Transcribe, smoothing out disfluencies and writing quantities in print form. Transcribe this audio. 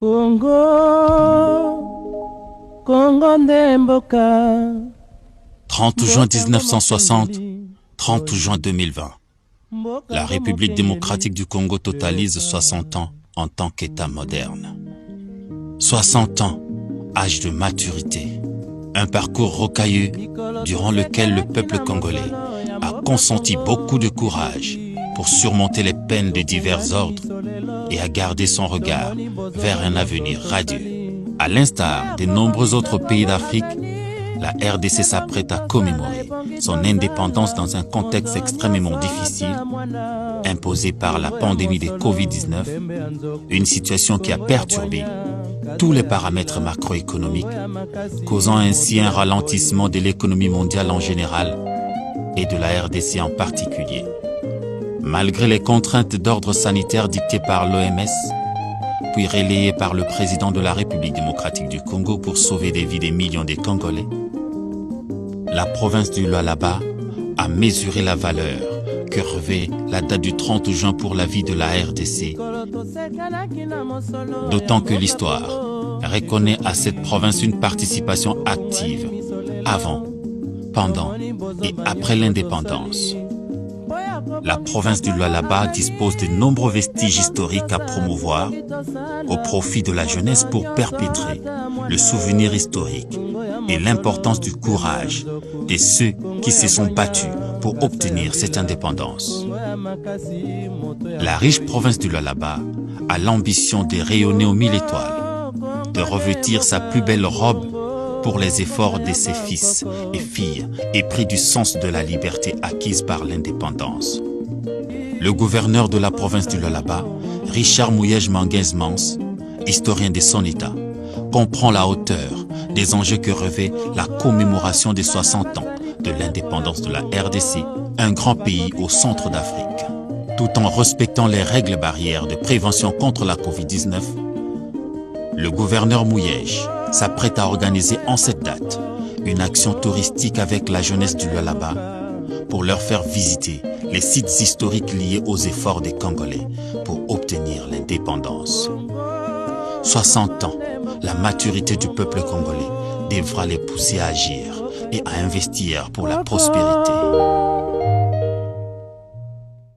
30 juin 1960, 30 juin 2020. La République démocratique du Congo totalise 60 ans en tant qu'État moderne. 60 ans, âge de maturité. Un parcours rocailleux durant lequel le peuple congolais a consenti beaucoup de courage pour surmonter les peines de divers ordres et a gardé son regard vers un avenir radieux. À l'instar des nombreux autres pays d'Afrique, la RDC s'apprête à commémorer son indépendance dans un contexte extrêmement difficile, imposé par la pandémie de Covid-19, une situation qui a perturbé tous les paramètres macroéconomiques, causant ainsi un ralentissement de l'économie mondiale en général et de la RDC en particulier. Malgré les contraintes d'ordre sanitaire dictées par l'OMS, puis relayées par le président de la République démocratique du Congo pour sauver des vies des millions de Congolais, la province du Lualaba a mesuré la valeur que revêt la date du 30 juin pour la vie de la RDC. D'autant que l'histoire reconnaît à cette province une participation active avant, pendant et après l'indépendance. La province du Lualaba dispose de nombreux vestiges historiques à promouvoir au profit de la jeunesse pour perpétrer le souvenir historique et l'importance du courage de ceux qui se sont battus pour obtenir cette indépendance. La riche province du Lualaba a l'ambition de rayonner aux 1000 étoiles, de revêtir sa plus belle robe pour les efforts de ses fils et filles épris du sens de la liberté acquise par l'indépendance. Le gouverneur de la province du Lualaba, Richard Mouyej Manguez-Mans, historien de son état, comprend la hauteur des enjeux que revêt la commémoration des 60 ans de l'indépendance de la RDC, un grand pays au centre d'Afrique. Tout en respectant les règles barrières de prévention contre la Covid-19, le gouverneur Mouyej s'apprête à organiser en cette date une action touristique avec la jeunesse du Lualaba pour leur faire visiter les sites historiques liés aux efforts des Congolais pour obtenir l'indépendance. 60 ans, la maturité du peuple congolais devra les pousser à agir et à investir pour la prospérité.